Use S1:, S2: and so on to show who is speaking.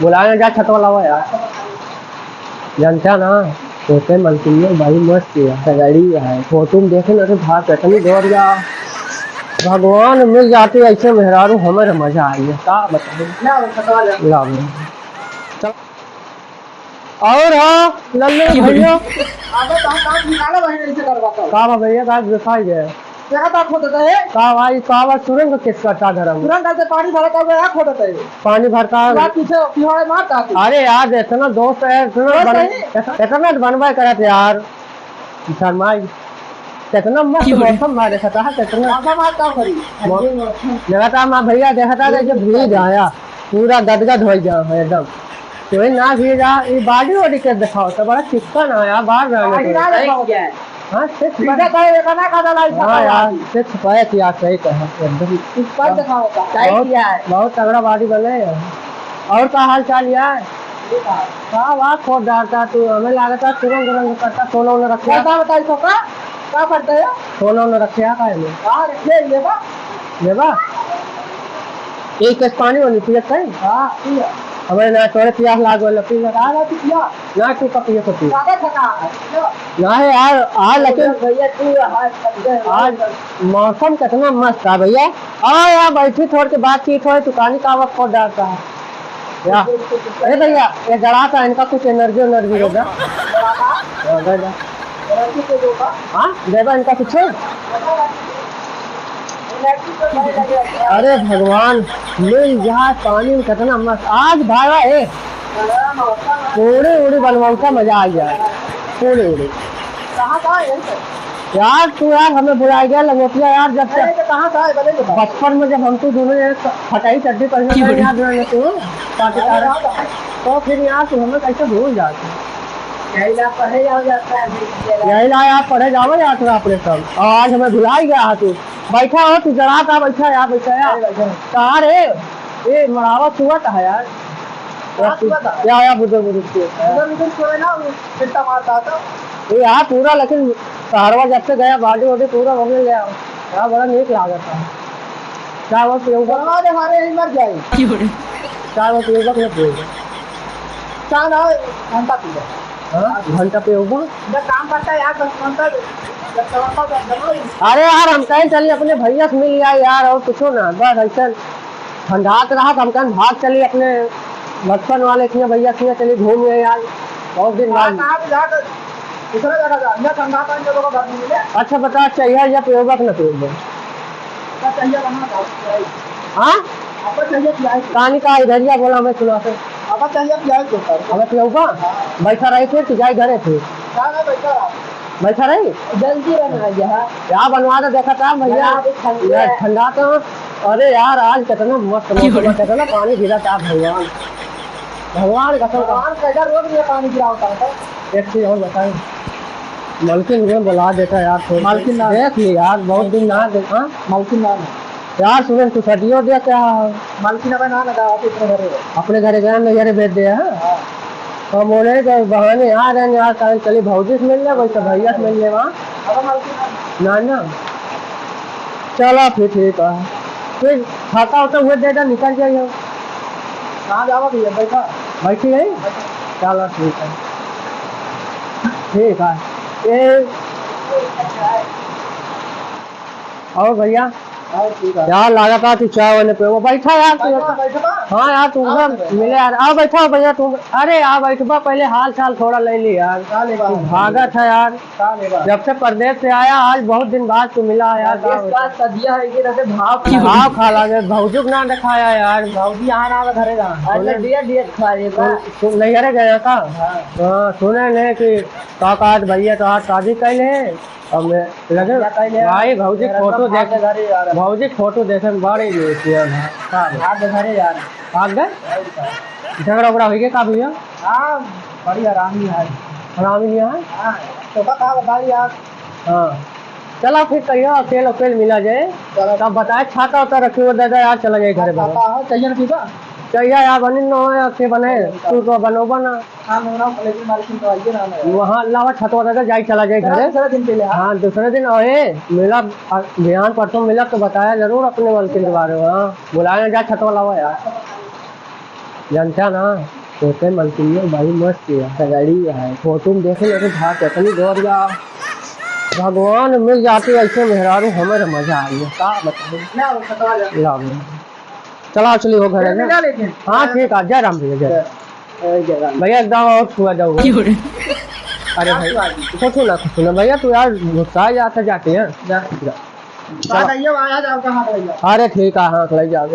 S1: बुलाया जा छत वाला हुआ यार, जानता ना सोते मलकिनी बड़ी मस्त है गाड़ी है, फोटो में देखे ना तो भाग कितनी दौड़ जा। भगवान मिल जाते ऐसे मेहरारू हमारे मजा आई है का बताओ। चल और हाँ लल्लू भैया का भैया का दिखाई है का भाई का बात सुरेंगे किसका था धर्म पानी भरता अरे यार इतना दोस्त है इतना बनवा करे थे यार शर्माई कितना मस्त मौसम मारे था कितना लगातार माँ भैया देखा था जैसे भीग आया पूरा गदगद हो गया है एकदम तो ना भीगा ये बाडी वाडी के दिखाओ तो बड़ा चिकन आया बाहर रहने हाँ यार सिक्स पैक यार सही कहा एकदम बहुत तगड़ा बॉडी बने और का हाल चाल यार हाँ वाह खोद डालता तू हमें लागता तुरंत तुरंत करता सोना उन्हें रखा बताई तो क्या करते है सोना उन्हें रखे लेबा एक कस पानी वाली पिया कहीं हमारे ना थोड़े प्यास लाग वाला पी लगा ना तू का पिया तो पी ना है यार आज लेकिन भैया तू आज मौसम कितना मस्त है भैया आ यार बैठी थोड़ के बातचीत हो दुकानी का वक्त खोद डालता है या अरे भैया ये जड़ा था इनका कुछ एनर्जी होगा हाँ देवा इनका कुछ अरे भगवान मिल जाए पानी में कितना मस्त आज भागा है पूरी उड़ी बनवाऊ का मजा आ जाए पूरी उड़ी यार तू यार हमें बुला गया लंगोटिया यार जब से बचपन में जब हम तो दोनों फटाई चड्डी पहले तो फिर यार तू हमें कैसे भूल जाते यही ला आप पढ़े जाओ यार थोड़ा अपने सब आज हमें भुला ही गया तू बैठा हो तू जरा था बैठा यार कहाँ रे ये मरावत हुआ था यार क्या बुजुर्ग ये यार पूरा लेकिन सहरवा जब से गया बाडी वाडी पूरा हो गया यार बड़ा नीक लागत था क्या वो मर जाए क्या वो घंटा पे होगा काम करता है यार अरे यार हम कहीं चलिए अपने भैया से मिल जाए यार और कुछ ना बस ऐसा ठंडात रहा हम कहीं भाग चलिए अपने बचपन वाले इतने भैया से चलिए घूम गए यार बहुत दिन बाद अच्छा बता चाहिए या पियोगा कि न पियोगा हाँ कहानी का इधर बोला हमें सुना से हमें पियोगा बैठा रहे थे कि जाए घरे थे बैठा रही जल्दी क्या बनवा दे देखा था भैया ठंडा तो अरे यार आज कितना मस्त कितना पानी गिरा था भगवान भगवान कैसा रोक दिया पानी गिरा होता है एक चीज और बताए मलकिन में बुला देता यार मालकिन देख ली यार बहुत दिन ना देखा मालकिन यार सुन तू सदियों दे क्या मालकिन ना लगा अपने घरे गए नजरे भेज दिया है तो बोले तो बहाने आ रहे हैं यार कहीं चलिए भौजी से मिल जाए वैसे भैया से मिल जाए वहाँ ना चलो फिर ठीक है फिर खाता होता हुए देगा निकल जाइए कहाँ जाओ भैया बैठा बैठी गई चलो ठीक है ये और भैया यार लगा था तू चाय वाले पे वो बैठा यार हाँ यार तुम मिले यार आओ बैठा भैया तुम अरे यार बैठवा पहले हाल चाल थोड़ा ले ली यार भागा था यार जब से परदेश से आया आज बहुत दिन बाद तू मिला यार भाव खा लगे भौजुक ना दिखाया यार भौजी यहाँ घरे नैहरे गया था हाँ सुने ने कि काका भैया तो आज शादी कैले अब लगे भाई भौजी फोटो देखे बड़ी भाग गए झगड़ा उगड़ा हो गया का भैया हाँ बड़ी आरामी है तो यार हाँ चलो फिर कहिए अकेले मिला जाए तब बताए छाता उता रखी हुआ दादा यार चला जाए घर चाहिए यार बनी न के बने तू तो बनोबा ना वहाँ अलावा छत वाला जाए चला जाए घर हाँ दूसरे दिन आए मिला ध्यान परसों मिला तो बताया जरूर अपने मलकिन के बारे में हाँ बुलाया जाए छत वाला यार जानता ना छोटे मलकिनिया भाई मस्त है गाड़ी है फोटो में देखे लगे था कितनी गोरिया भगवान मिल जाते ऐसे मेहरारू हमें मजा आई है का बताओ चला चलिए वो घर है हाँ ठीक है जय राम भैया जय भैया एकदम और छुआ जाओगे अरे भाई कुछ ना भैया तू यार गुस्सा जाते जाते हैं अरे ठीक है हाँ ले जाओ